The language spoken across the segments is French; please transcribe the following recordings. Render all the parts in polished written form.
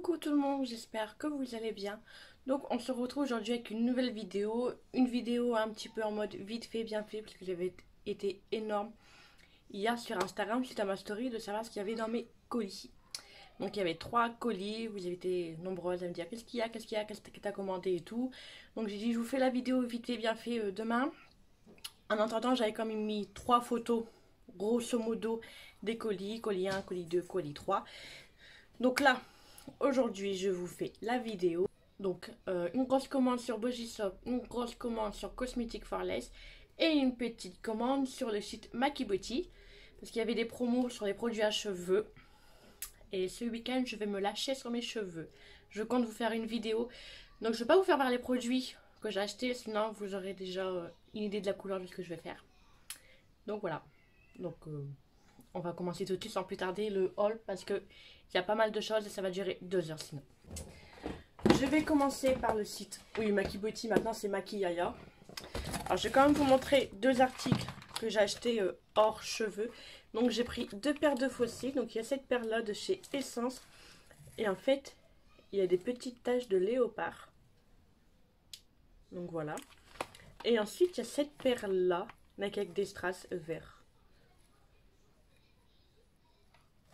Coucou tout le monde, j'espère que vous allez bien. Donc on se retrouve aujourd'hui avec une nouvelle vidéo. Une vidéo un petit peu en mode vite fait, bien fait, parce que j'avais été énorme hier sur Instagram suite à ma story de savoir ce qu'il y avait dans mes colis. Donc il y avait 3 colis, vous avez été nombreuses à me dire qu'est-ce qu'il y a, qu'est-ce que t'as commandé et tout. Donc j'ai dit je vous fais la vidéo vite fait, bien fait demain. En attendant j'avais quand même mis 3 photos grosso modo des colis, colis 1, colis 2, colis 3. Donc là, aujourd'hui, je vous fais la vidéo. Donc, une grosse commande sur Bojisoft, une grosse commande sur Cosmetics for Less et une petite commande sur le site Makiboti parce qu'il y avait des promos sur les produits à cheveux. Et ce week-end, je vais me lâcher sur mes cheveux. Je compte vous faire une vidéo. Donc, je ne vais pas vous faire voir les produits que j'ai achetés, sinon vous aurez déjà une idée de la couleur de ce que je vais faire. Donc, voilà. Donc, on va commencer tout de suite sans plus tarder le haul parce que il y a pas mal de choses et ça va durer 2 heures sinon. Je vais commencer par le site. Oui, Makiboti, maintenant c'est Makiyaya. Alors je vais quand même vous montrer 2 articles que j'ai achetés hors cheveux. Donc j'ai pris 2 paires de faux cils. Donc il y a cette paire là de chez Essence. Et en fait, il y a des petites taches de léopard. Donc voilà. Et ensuite, il y a cette paire là avec des strass verts.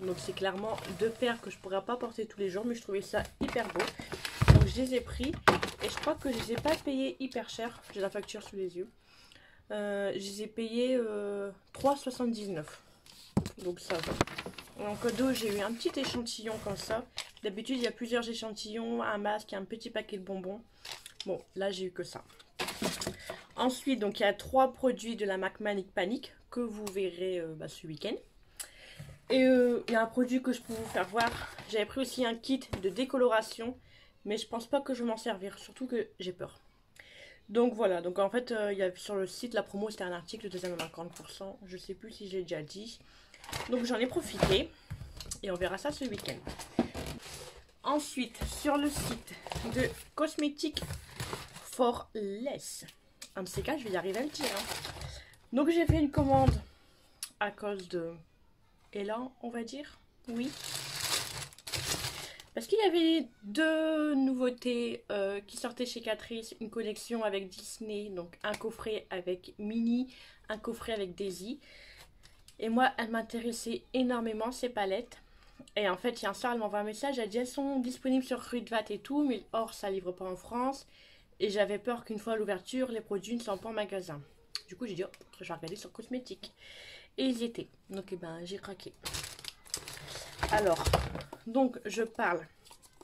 Donc c'est clairement 2 paires que je pourrais pas porter tous les jours, mais je trouvais ça hyper beau. Donc je les ai pris et je crois que je les ai pas payés hyper cher. J'ai la facture sous les yeux. Je les ai payés 3,79. Donc ça va. En cadeau j'ai eu un petit échantillon comme ça. D'habitude il y a plusieurs échantillons, un masque et un petit paquet de bonbons. Bon là j'ai eu que ça. Ensuite donc il y a 3 produits de la marque Manic Panic que vous verrez ce week-end. Et il y a un produit que je peux vous faire voir. J'avais pris aussi un kit de décoloration. Mais je pense pas que je vais m'en servir. Surtout que j'ai peur. Donc voilà. Donc en fait, il y a sur le site, la promo, c'était un article de 50%. Je sais plus si j'ai déjà dit. Donc j'en ai profité. Et on verra ça ce week-end. Ensuite, sur le site de Cosmetics for Less. Un de ces cas, je vais y arriver à le dire. Donc j'ai fait une commande à cause de... Et là, on va dire, oui. Parce qu'il y avait 2 nouveautés qui sortaient chez Catrice. Une collection avec Disney, donc un coffret avec Minnie, un coffret avec Daisy. Et moi, elle m'intéressait énormément, ces palettes. Et en fait, il y a un soir, elle m'envoie un message, elle dit elles sont disponibles sur Rudvat et tout, mais or, ça livre pas en France. Et j'avais peur qu'une fois à l'ouverture, les produits ne soient pas en magasin. Du coup, j'ai dit, oh, je vais regarder sur Cosmetics. Et ils y étaient. Donc, j'ai craqué. Alors, donc, je parle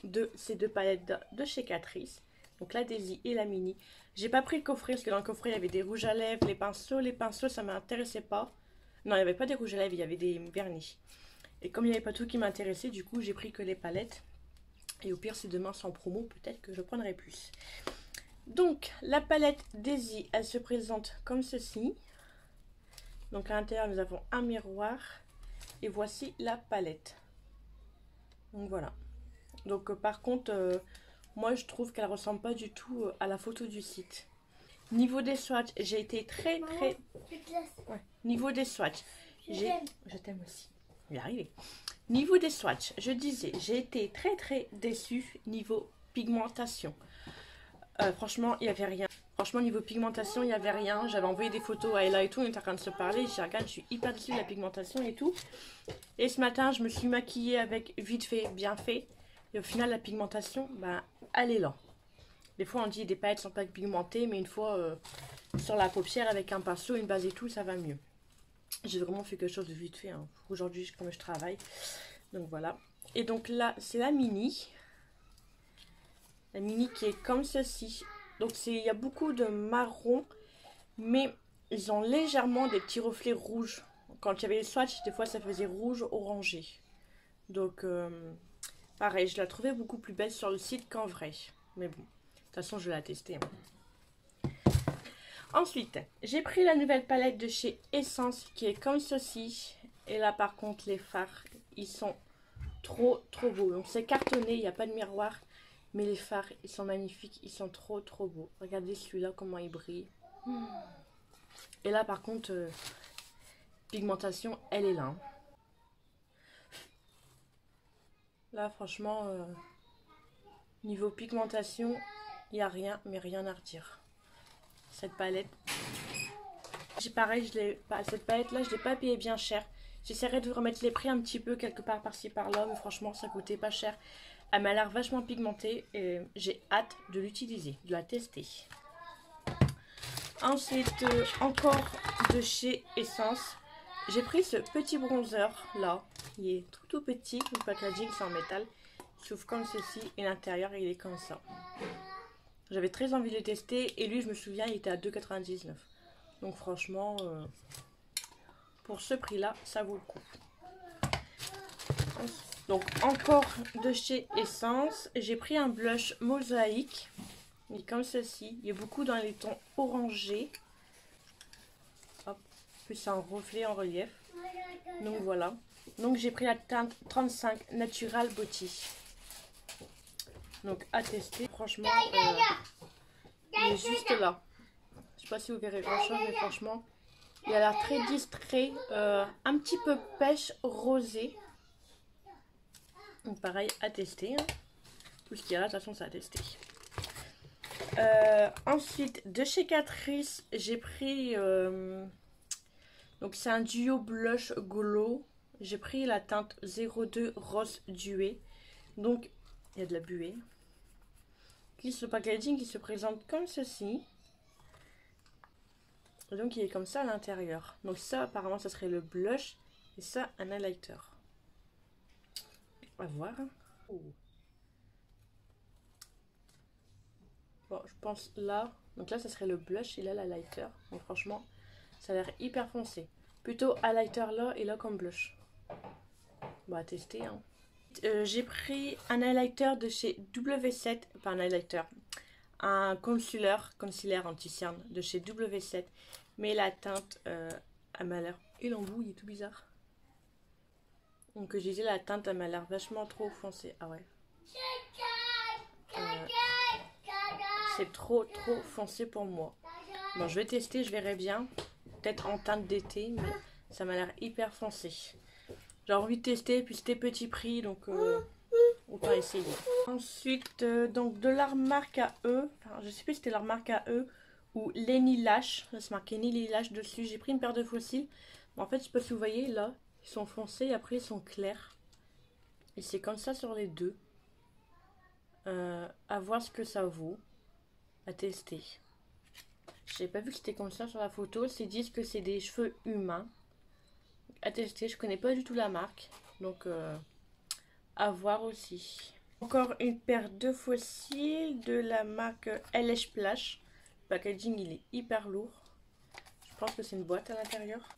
de ces 2 palettes de chez Catrice. Donc, la Daisy et la Minnie. J'ai pas pris le coffret parce que dans le coffret, il y avait des rouges à lèvres, les pinceaux. Les pinceaux, ça m'intéressait pas. Non, il n'y avait pas des rouges à lèvres, il y avait des vernis. Et comme il n'y avait pas tout qui m'intéressait, du coup, j'ai pris que les palettes. Et au pire, si demain c'est en promo, peut-être que je prendrai plus. Donc, la palette Daisy, elle se présente comme ceci. Donc à l'intérieur nous avons un miroir et voici la palette. Donc voilà. Donc par contre moi je trouve qu'elle ressemble pas du tout à la photo du site. Niveau des swatchs, j'ai été très ouais. Niveau des swatchs, je t'aime aussi. Je vais y arriver. Niveau des swatchs, je disais, j'ai été très déçue niveau pigmentation. Franchement, il n'y avait rien. Franchement, niveau pigmentation, il n'y avait rien. J'avais envoyé des photos à Ella et tout. On était en train de se parler. Je regarde, je suis hyper déçue de la pigmentation et tout. Et ce matin, je me suis maquillée avec vite fait, bien fait. Et au final, la pigmentation, elle est là. Des fois, on dit des paillettes sont pas pigmentées. Mais une fois sur la paupière avec un pinceau, une base et tout, ça va mieux. J'ai vraiment fait quelque chose de vite fait. Hein. Aujourd'hui, comme je travaille. Donc voilà. Et donc là, c'est la Minnie. La Minnie qui est comme ceci. Donc il y a beaucoup de marron, mais ils ont légèrement des petits reflets rouges. Quand il y avait les swatchs, des fois ça faisait rouge orangé. Donc pareil, je la trouvais beaucoup plus belle sur le site qu'en vrai. Mais bon, de toute façon je vais la tester. Ensuite, j'ai pris la nouvelle palette de chez Essence qui est comme ceci. Et là par contre les fards, ils sont trop beaux. Donc c'est cartonné, il n'y a pas de miroir. Mais les fards, ils sont magnifiques. Ils sont trop beaux. Regardez celui-là, comment il brille. Et là, par contre, pigmentation, elle est là. Là, franchement, Niveau pigmentation, il n'y a rien, mais rien à redire. Cette palette, pareil, cette palette là, je l'ai pas payée bien cher. J'essaierai de remettre les prix un petit peu quelque part par-ci par-là, mais franchement, ça coûtait pas cher. Elle m'a l'air vachement pigmentée et j'ai hâte de l'utiliser, de la tester. Ensuite, encore de chez Essence, j'ai pris ce petit bronzer là. Il est tout petit, le packaging c'est en métal. Il s'ouvre comme ceci et l'intérieur il est comme ça. J'avais très envie de le tester et lui je me souviens il était à 2,99 €. Donc franchement, pour ce prix là, ça vaut le coup. Donc encore de chez Essence, j'ai pris un blush mosaïque. Il est comme ceci, il est beaucoup dans les tons orangés. Hop, plus c'est un reflet en relief. Donc voilà. Donc j'ai pris la teinte 35 Natural Beauty. Donc à tester, franchement, il est juste là. Je sais pas si vous verrez grand chose, mais franchement, il a l'air très distrait, un petit peu pêche rosé. Donc pareil, à tester. Hein. Tout ce qu'il y a là, de toute façon, c'est à tester. Ensuite, de chez Catrice, j'ai pris... donc c'est un duo blush glow. J'ai pris la teinte 02 Rose Duet. Donc, il y a de la buée. Ce packaging qui se présente comme ceci. Et donc, il est comme ça à l'intérieur. Donc ça, apparemment, ça serait le blush. Et ça, un highlighter. On va voir. Oh. Bon, je pense là. Donc là, ça serait le blush et là, l'highlighter. Donc franchement, ça a l'air hyper foncé. Plutôt highlighter là et là comme blush. Bon, à tester. Hein. J'ai pris un highlighter de chez W7. Pas un highlighter. Un concealer anti-cerne de chez W7. Mais la teinte, elle m'a l'air... Et l'embout, il est tout bizarre. Donc je disais, la teinte, elle m'a l'air vachement trop foncée. Ah ouais. C'est trop foncé pour moi. Bon, je vais tester, je verrai bien. Peut-être en teinte d'été, mais ça m'a l'air hyper foncé. J'ai envie de tester, puis c'était petit prix, donc autant essayer. Ensuite, donc de leur marque à eux, enfin, je sais plus si c'était leur marque à eux, ou Lenny Lash, c'est marqué Lenny Lash dessus. J'ai pris une paire de fossiles. Bon, en fait, je sais pas si vous voyez, là, ils sont foncés et après ils sont clairs. Et c'est comme ça sur les deux. À voir ce que ça vaut. À tester. J'ai pas vu que c'était comme ça sur la photo. Ils disent que c'est des cheveux humains. À tester, je connais pas du tout la marque. Donc, à voir aussi. Encore une paire de fossiles de la marque LH Splash. Le packaging, il est hyper lourd. Je pense que c'est une boîte à l'intérieur.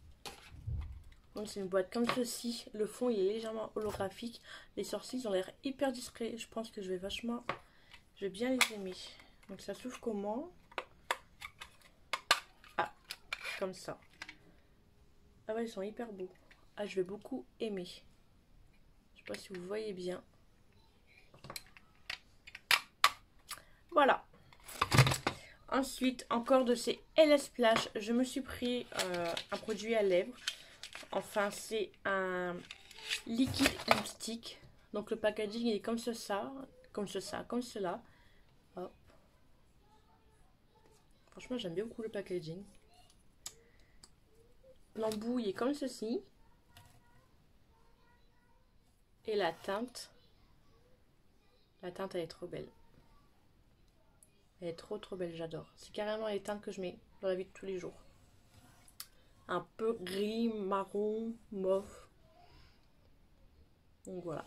Donc, c'est une boîte comme ceci. Le fond, il est légèrement holographique. Les sourcils, ils ont l'air hyper discrets. Je pense que je vais bien les aimer. Donc, ça s'ouvre comment? Ah, comme ça. Ah ouais, ils sont hyper beaux. Ah, je vais beaucoup aimer. Je sais pas si vous voyez bien. Voilà. Ensuite, encore de ces LS Splash, je me suis pris un produit à lèvres. Enfin, c'est un liquide lipstick. Donc le packaging est comme ça, comme cela. Hop. Franchement, j'aime bien beaucoup le packaging. L'embout est comme ceci. Et la teinte, elle est trop belle. Elle est trop belle, j'adore. C'est carrément les teintes que je mets dans la vie de tous les jours. Un peu gris, marron, mauve. Donc voilà.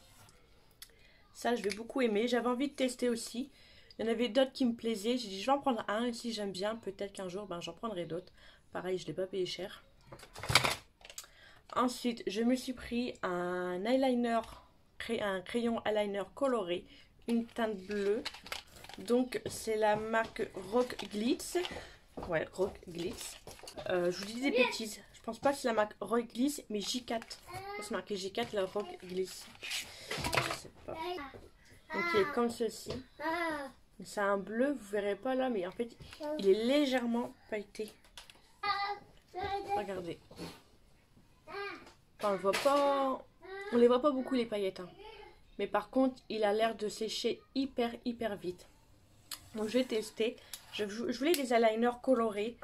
Ça, je vais beaucoup aimer. J'avais envie de tester aussi. Il y en avait d'autres qui me plaisaient. J'ai dit, je vais en prendre un. Et si j'aime bien, peut-être qu'un jour, j'en prendrai d'autres. Pareil, je ne l'ai pas payé cher. Ensuite, je me suis pris un eyeliner, un crayon eyeliner coloré. Une teinte bleue. Donc, c'est la marque Rock Glitz. Ouais, Rock Glitz. Je vous dis des bêtises. Je pense pas que c'est la marque Rock Glitz, mais J4. C'est marqué J4, la Rock Glitz. Je sais pas. Donc, il est comme ceci. C'est un bleu, vous verrez pas là, mais en fait, il est légèrement pailleté. Regardez. Enfin, on les voit pas beaucoup les paillettes. Hein. Mais par contre, il a l'air de sécher hyper vite. Donc je vais tester. Je voulais des eyeliners colorés.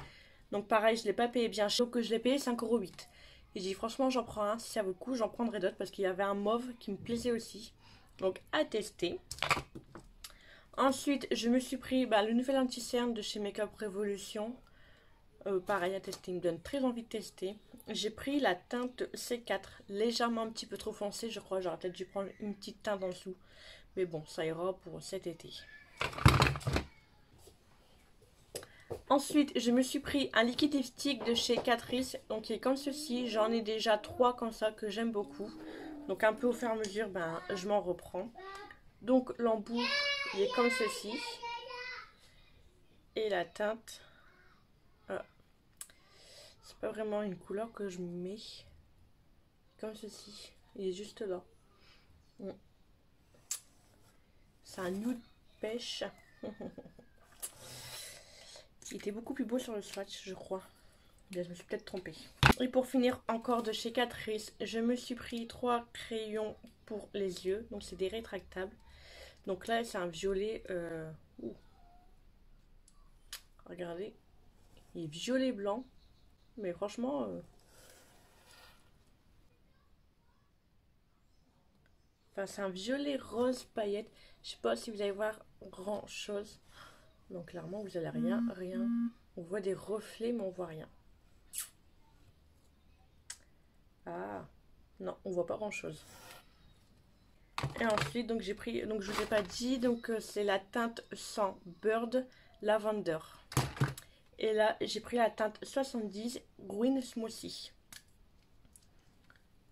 Donc pareil, je ne l'ai pas payé bien cher. Donc je l'ai payé 5,08 €. Et j'ai dit franchement, j'en prends un. Si ça vaut le coup, j'en prendrai d'autres. Parce qu'il y avait un mauve qui me plaisait aussi. Donc à tester. Ensuite, je me suis pris le nouvel anti-cerne de chez Make Up Revolution. Pareil à tester, il me donne très envie de tester. J'ai pris la teinte C4, légèrement un petit peu trop foncée, je crois. J'aurais peut-être dû prendre une petite teinte en dessous. Mais bon, ça ira pour cet été. Ensuite, je me suis pris un liquide lipstick de chez Catrice. Donc, qui est comme ceci. J'en ai déjà 3 comme ça que j'aime beaucoup. Donc, un peu au fur et à mesure, je m'en reprends. Donc, l'embout, il est comme ceci. Et la teinte... c'est pas vraiment une couleur que je mets. Comme ceci. Il est juste là. C'est un nude pêche. Il était beaucoup plus beau sur le swatch, je crois. Bien, je me suis peut-être trompée. Et pour finir, encore de chez Catrice, je me suis pris 3 crayons pour les yeux. Donc, c'est des rétractables. Donc là, c'est un violet. Regardez. Il est violet blanc. Mais franchement... Enfin, c'est un violet rose paillette. Je sais pas si vous allez voir grand chose. Donc clairement, vous allez rien. On voit des reflets, mais on voit rien. Ah, non, on voit pas grand chose. Et ensuite, donc j'ai pris, donc je vous ai pas dit, donc c'est la teinte 100 Bird Lavender. Et là, j'ai pris la teinte 70 Green Smoothie.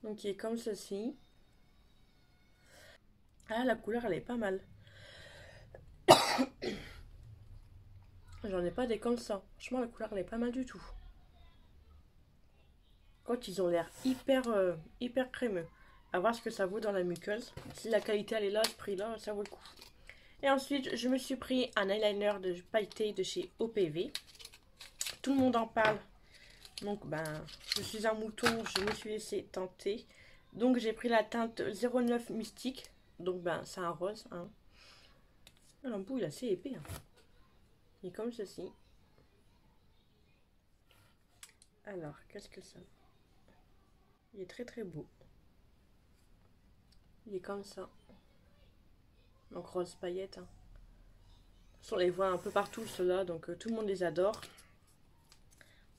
Donc il est comme ceci. Ah, la couleur, elle est pas mal. J'en ai pas des comme ça. Franchement, la couleur, elle est pas mal du tout. Quand ils ont l'air hyper crémeux. À voir ce que ça vaut dans la muqueuse. Si la qualité, elle est là, ce prix-là, ça vaut le coup. Et ensuite, je me suis pris un eyeliner de pailleté de chez OPV. Tout le monde en parle. Donc, je suis un mouton, je me suis laissé tenter. Donc, j'ai pris la teinte 09 Mystique. Donc, c'est un rose. Hein. L'embout, il est assez épais. Hein. Il est comme ceci. Alors, qu'est-ce que ça? Il est très beau. Il est comme ça. Donc, rose paillette. Hein. On les voit un peu partout, ceux-là. Donc, tout le monde les adore.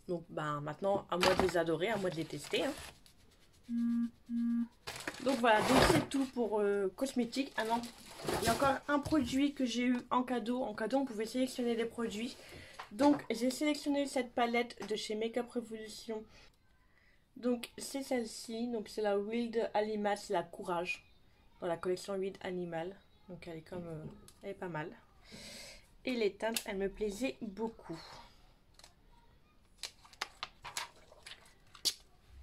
Donc, maintenant, à moi de les adorer, à moi de les tester. Hein. Donc, voilà. Donc, c'est tout pour cosmétiques. Ah non, il y a encore un produit que j'ai eu en cadeau. En cadeau, on pouvait sélectionner des produits. Donc, j'ai sélectionné cette palette de chez Make Up Revolution. Donc, c'est celle-ci. Donc, c'est la Wild Animal, c'est la Courage. Dans la collection Wild Animal. Donc, elle est comme... elle est pas mal. Et les teintes, elles me plaisaient beaucoup.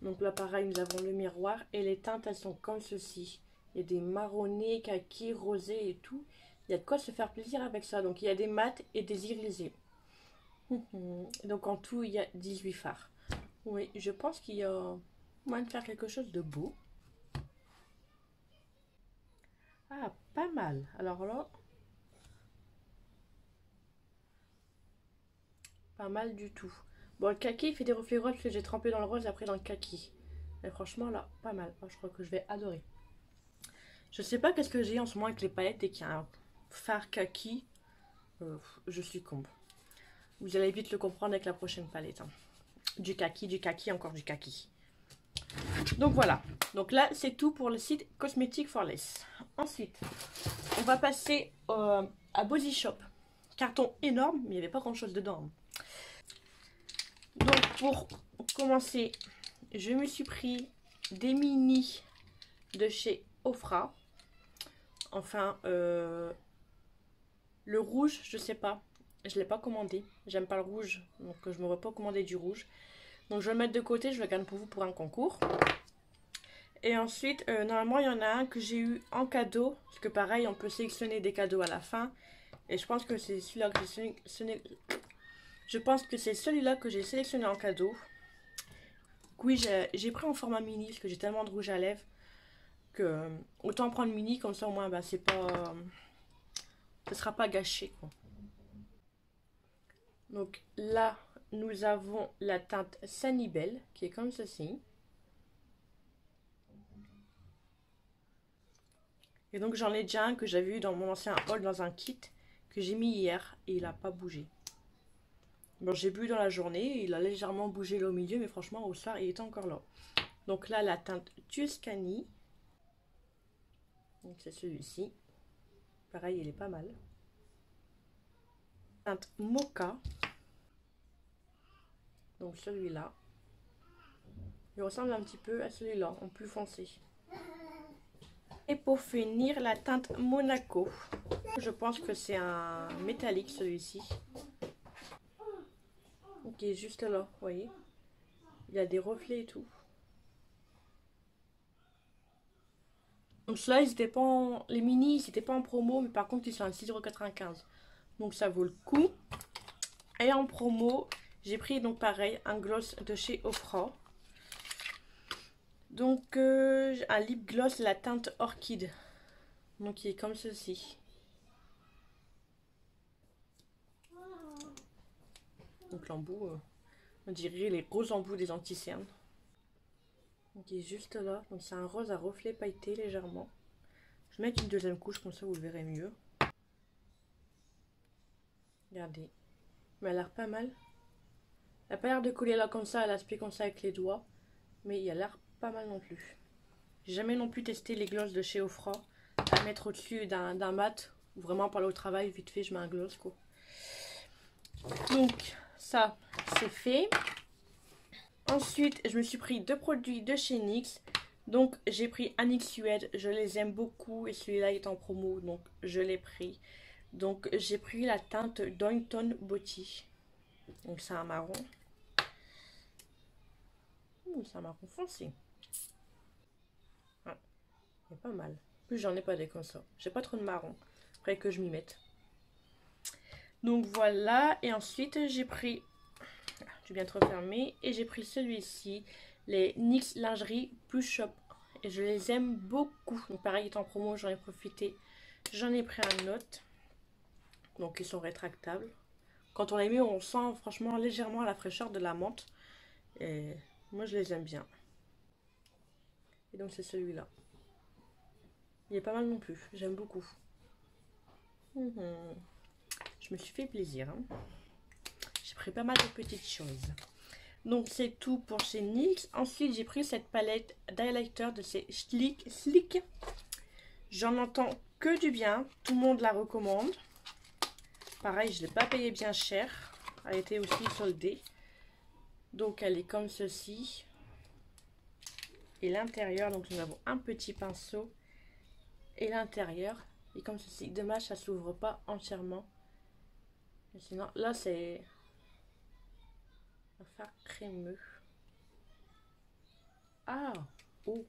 Donc là, pareil, nous avons le miroir. Et les teintes, elles sont comme ceci. Il y a des marronnés, kaki, rosés et tout. Il y a de quoi se faire plaisir avec ça. Donc, il y a des mats et des irisés. Donc, en tout, il y a 18 fards. Oui, je pense qu'il y a moyen de faire quelque chose de beau. Ah, pas mal. Alors là... pas mal du tout. Bon, le kaki, il fait des reflets roses parce que j'ai trempé dans le rose après dans le kaki. Mais franchement, là, pas mal. Je crois que je vais adorer. Je sais pas qu'est-ce que j'ai en ce moment avec les palettes et qu'il y a un fard kaki. Je suis comble. Vous allez vite le comprendre avec la prochaine palette. Hein. Du kaki, encore du kaki. Donc voilà. Donc là, c'est tout pour le site Cosmetic for Less. Ensuite, on va passer à Body Shop. Carton énorme, mais il n'y avait pas grand chose dedans. Donc pour commencer, je me suis pris des mini de chez Ofra. Enfin, le rouge, je sais pas. Je l'ai pas commandé. J'aime pas le rouge, donc je me vois pas commander du rouge. Donc je vais le mettre de côté, je le garde pour vous pour un concours. Et ensuite, normalement, il y en a un que j'ai eu en cadeau. Parce que pareil, on peut sélectionner des cadeaux à la fin. Et je pense que c'est celui-là que j'ai sélectionné. Je pense que c'est celui-là que j'ai sélectionné en cadeau. Oui, j'ai pris en format mini parce que j'ai tellement de rouge à lèvres. autant prendre mini, comme ça au moins bah, c'est pas, ce sera pas gâché quoi. Donc là nous avons la teinte Sanibel qui est comme ceci. Et donc j'en ai déjà un que j'avais eu dans mon ancien haul dans un kit que j'ai mis hier et il n'a pas bougé. Bon, j'ai bu dans la journée, il a légèrement bougé là au milieu, mais franchement au soir il est encore là. Donc là la teinte Tuscany. Donc c'est celui-ci. Pareil, il est pas mal. Teinte Mocha. Donc celui-là. Il ressemble un petit peu à celui-là, en plus foncé. Et pour finir, la teinte Monaco. Je pense que c'est un métallique celui-ci. Qui est juste là, vous voyez. Il y a des reflets et tout. Donc ceux-là, les mini, ils n'étaient pas en promo, mais par contre, ils sont à 6,95 €. Donc ça vaut le coup. Et en promo, j'ai pris donc pareil, un gloss de chez Ofra. Donc un lip gloss, la teinte Orchid. Donc il est comme ceci. Donc l'embout, on dirait les gros embouts des anti-cernes. Donc il est juste là. Donc c'est un rose à reflet pailleté légèrement. Je vais mettre une deuxième couche, comme ça vous le verrez mieux. Regardez. Mais elle a l'air pas mal. Elle n'a pas l'air de coller là comme ça, à l'aspect comme ça avec les doigts. Mais il a l'air pas mal non plus. J'ai jamais non plus testé les glosses de chez Ofra à mettre au-dessus d'un mat. Ou vraiment pour aller au travail, vite fait, je mets un gloss quoi. Donc ça, c'est fait. Ensuite, je me suis pris 2 produits de chez NYX. Donc j'ai pris un NYX Suède, je les aime beaucoup et celui-là est en promo, donc je l'ai pris. Donc j'ai pris la teinte Downton Body. Donc c'est un marron. C'est un marron foncé. Ouais, c'est pas mal. En plus j'en ai pas des comme ça. J'ai pas trop de marron. Après que je m'y mette. Donc voilà. Et ensuite j'ai pris... Je vais bien trop fermer. Et j'ai pris celui-ci. Les NYX Lingerie Plus Shop. Et je les aime beaucoup. Donc pareil, il est en promo, j'en ai profité. J'en ai pris un autre. Donc ils sont rétractables. Quand on les met, on sent franchement légèrement la fraîcheur de la menthe. Et moi je les aime bien. Et donc c'est celui-là. Il est pas mal non plus, j'aime beaucoup. Je me suis fait plaisir. Hein. J'ai pris pas mal de petites choses. Donc c'est tout pour chez NYX. Ensuite j'ai pris cette palette d'highlighter de chez Slick. J'en entends que du bien. Tout le monde la recommande. Pareil, je ne l'ai pas payé bien cher. Elle était aussi soldée. Donc elle est comme ceci. Et l'intérieur, donc nous avons un petit pinceau. Et l'intérieur est comme ceci. Dommage, ça ne s'ouvre pas entièrement. Mais sinon, là c'est un fard crémeux. Ah, oh.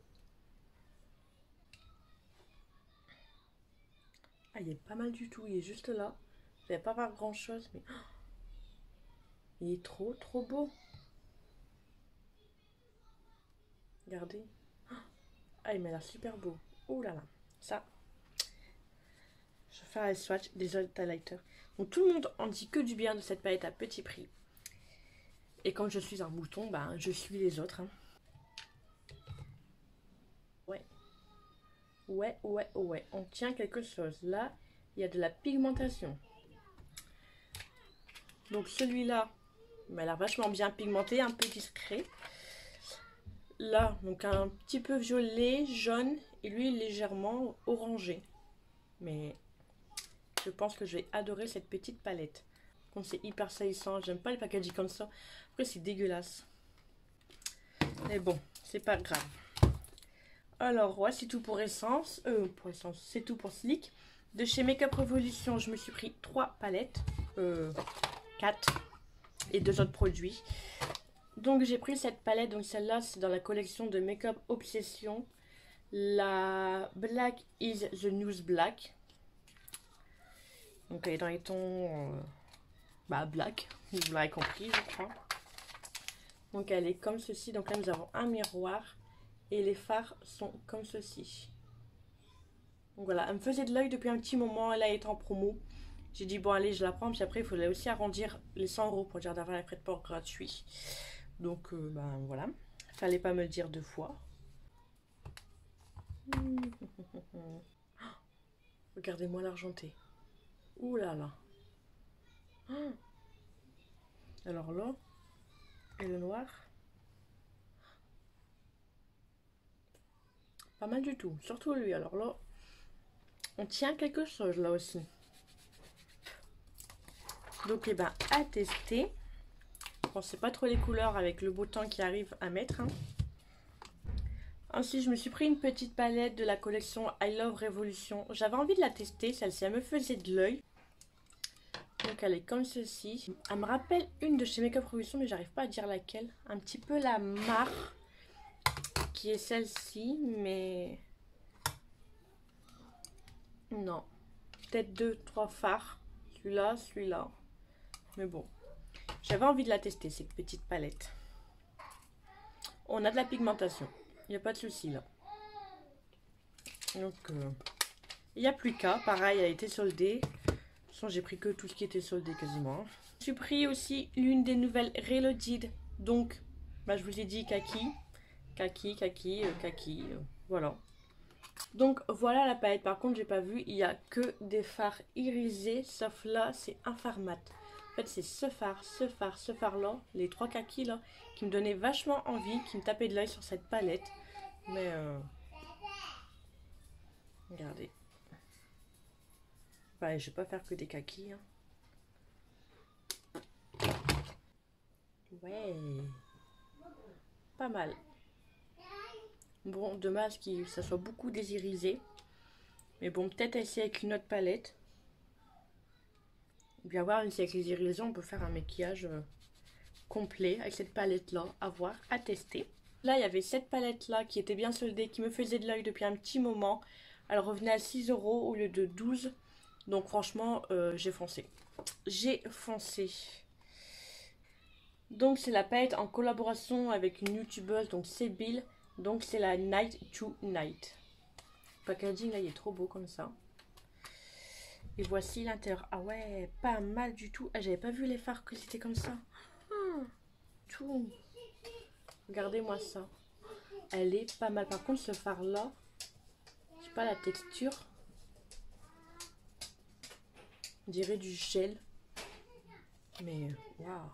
Ah, il est pas mal du tout. Il est juste là. Je ne vais pas voir grand chose, mais oh, il est trop beau. Regardez. Ah, il m'a l'air super beau. Oh là là. Ça. Je vais faire un swatch des autres highlighters. Donc tout le monde en dit que du bien de cette palette à petit prix. Et comme je suis un mouton, ben, je suis les autres. Hein. Ouais. On tient quelque chose. Là, il y a de la pigmentation. Donc celui-là, il m'a l'air vachement bien pigmenté, un peu discret. Là, donc un petit peu violet, jaune et lui légèrement orangé. Mais je pense que je vais adorer cette petite palette. Comme c'est hyper salissant, j'aime pas les packaging comme ça. Après c'est dégueulasse. Mais bon, c'est pas grave. Alors ouais, c'est tout pour Essence. C'est tout pour Slick. De chez Makeup Revolution, je me suis pris 3 palettes. 4. Et 2 autres produits. Donc j'ai pris cette palette, donc celle-là c'est dans la collection de Makeup Obsession. La Black is the News Black. Donc elle est dans les tons black, vous l'avez compris je crois. Donc elle est comme ceci, donc là nous avons un miroir et les fards sont comme ceci. Donc voilà, elle me faisait de l'œil depuis un petit moment, elle a été en promo. J'ai dit bon allez je la prends, puis après il fallait aussi arrondir les 100 € pour dire d'avoir les frais de port gratuits. Donc ben voilà, fallait pas me le dire 2 fois. Regardez-moi l'argenté. Ouh là là. Alors là, et le noir. Pas mal du tout, surtout lui. Alors là, on tient quelque chose là aussi. Donc et ben à tester. Bon, c'est pas trop les couleurs avec le beau temps qui arrive à mettre. Hein. Ensuite, je me suis pris une petite palette de la collection I Love Revolution. J'avais envie de la tester, celle-ci, elle me faisait de l'œil. Donc elle est comme ceci. Elle me rappelle une de chez Makeup Revolution, mais j'arrive pas à dire laquelle. Un petit peu la marque qui est celle-ci, mais... Non. Peut-être 2-3 fards. Celui-là, celui-là. Mais bon. J'avais envie de la tester, cette petite palette. On a de la pigmentation. Il n'y a pas de souci là. Donc, il n'y a plus qu'à. Pareil, elle a été soldée. De toute façon, j'ai pris que tout ce qui était soldé quasiment. Je suis pris aussi l'une des nouvelles Reloaded. Donc, bah, je vous ai dit kaki. Kaki. Voilà. Donc, voilà la palette. Par contre, j'ai pas vu. Il n'y a que des fards irisés. Sauf là, c'est un fard mat. En fait, c'est ce fard-là, les 3 kakis là, qui me donnaient vachement envie, qui me tapaient de l'œil sur cette palette. Mais, regardez. Bah, je vais pas faire que des kakis. Hein. Ouais. Pas mal. Bon, dommage que ça soit beaucoup désirisé. Mais bon, peut-être essayer avec une autre palette. Bien voir si avec les irisations on peut faire un maquillage complet avec cette palette là, à voir, à tester. Là il y avait cette palette là qui était bien soldée, qui me faisait de l'œil depuis un petit moment. Elle revenait à 6 € au lieu de 12. Donc franchement j'ai foncé. Donc c'est la palette en collaboration avec une youtubeuse, donc c'est Bill. Donc c'est la Night to Night. Le packaging là il est trop beau comme ça. Et voici l'intérieur. Ah ouais, pas mal du tout. Ah, j'avais pas vu les fards que c'était comme ça. Tout. Regardez-moi ça. Elle est pas mal. Par contre, ce fard là, je sais pas la texture. On dirait du gel. Mais waouh.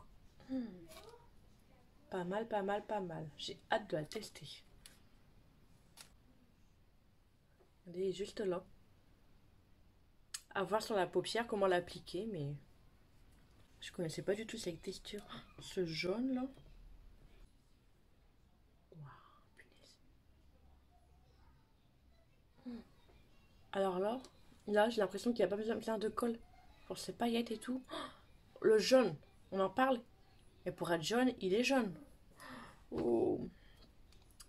Pas mal. J'ai hâte de la tester. Elle est juste là. À voir sur la paupière comment l'appliquer, mais je connaissais pas du tout cette texture. Ce jaune là. Waouh, punaise. Alors là j'ai l'impression qu'il n'y a pas besoin de colle pour ces paillettes et tout. Le jaune, on en parle. Et pour être jaune, il est jaune. Oh.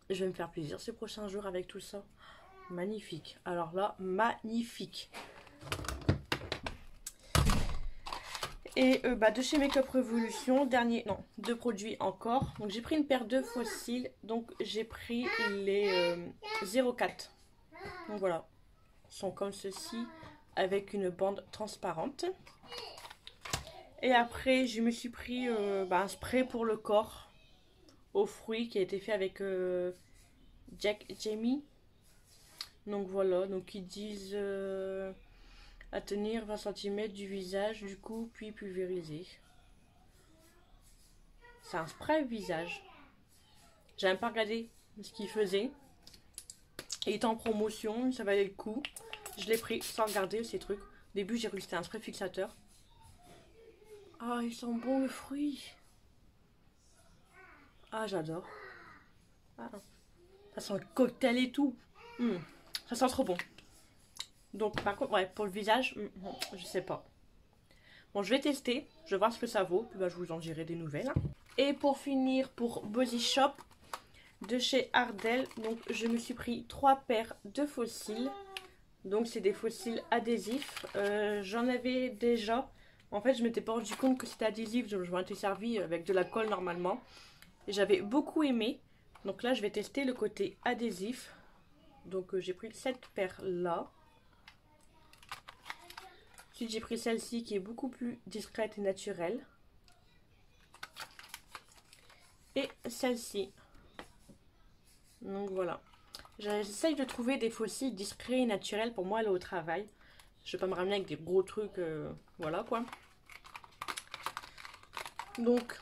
Je vais me faire plaisir ces prochains jours avec tout ça. Magnifique. Alors là, magnifique. Et de chez Makeup Revolution, deux produits encore. Donc j'ai pris une paire de fossiles. Donc j'ai pris les 04. Donc voilà. Ils sont comme ceci avec une bande transparente. Et après je me suis pris un spray pour le corps aux fruits qui a été fait avec Jack Jamie. Donc voilà. Donc ils disent... à tenir 20 cm du visage, du cou, puis pulvériser. C'est un spray visage. J'ai même pas regardé ce qu'il faisait. Il était en promotion, ça valait le coup. Je l'ai pris sans regarder ces trucs. Au début, j'ai cru que c'était un spray fixateur. Ah, il sent bon le fruit. Ah, j'adore. Ah, ça sent le cocktail et tout. Ça sent trop bon. Donc par contre, ouais, pour le visage, je sais pas. Bon, je vais tester, je vais voir ce que ça vaut, puis je vous en dirai des nouvelles. Et pour finir, pour Body Shop, de chez Ardell, donc je me suis pris 3 paires de fossiles. Donc c'est des fossiles adhésifs. J'en avais déjà. En fait, je m'étais pas rendu compte que c'était adhésif, je m'en étais servi avec de la colle normalement. Et j'avais beaucoup aimé. Donc là, je vais tester le côté adhésif. Donc j'ai pris cette paire là. Ensuite, j'ai pris celle-ci qui est beaucoup plus discrète et naturelle. Et celle-ci. Donc voilà. J'essaye de trouver des fossiles discrets et naturels pour moi aller au travail. Je vais pas me ramener avec des gros trucs. Voilà quoi. Donc,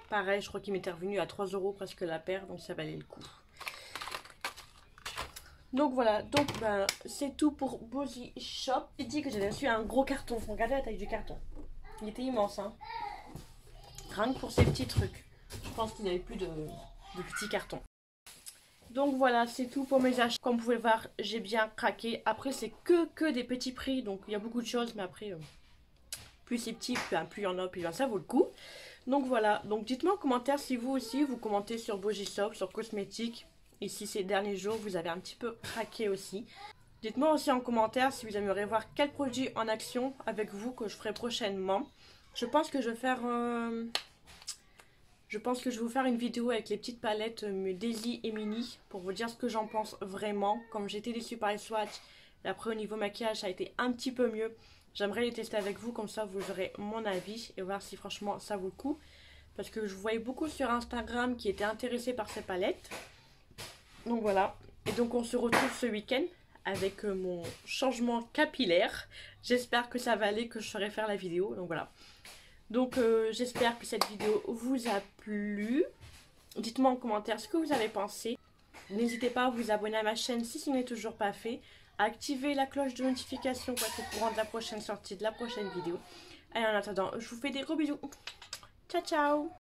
pareil, je crois qu'il m'était revenu à 3 € presque la paire. Donc ça valait le coup. Donc voilà, donc ben, c'est tout pour Body Shop. J'ai dit que j'avais reçu un gros carton. Regardez la taille du carton. Il était immense, hein. Rien que pour ces petits trucs. Je pense qu'il n'y avait plus de petits cartons. Donc voilà, c'est tout pour mes achats. Comme vous pouvez voir, j'ai bien craqué. Après, c'est que des petits prix. Donc il y a beaucoup de choses, mais après, plus c'est petit, plus il y en a, plus ça vaut le coup. Donc voilà, donc dites-moi en commentaire si vous aussi, vous commentez sur Body Shop, sur cosmétiques. Et si ces derniers jours, vous avez un petit peu craqué aussi. Dites-moi aussi en commentaire si vous aimeriez voir quel produit en action avec vous que je ferai prochainement. Je pense que je vais faire... Je pense que je vais vous faire une vidéo avec les petites palettes Daisy et Mini pour vous dire ce que j'en pense vraiment. Comme j'étais déçue par les swatchs, et après au niveau maquillage ça a été un petit peu mieux. J'aimerais les tester avec vous, comme ça vous aurez mon avis et voir si franchement ça vaut le coup. Parce que je voyais beaucoup sur Instagram qui étaient intéressés par ces palettes. Donc voilà, et donc on se retrouve ce week-end avec mon changement capillaire. J'espère que ça va aller, que je saurai faire la vidéo, donc voilà. Donc j'espère que cette vidéo vous a plu. Dites-moi en commentaire ce que vous avez pensé. N'hésitez pas à vous abonner à ma chaîne si ce n'est toujours pas fait. À activer la cloche de notification pour être au courant de la prochaine sortie, de la prochaine vidéo. Et en attendant, je vous fais des gros bisous. Ciao ciao!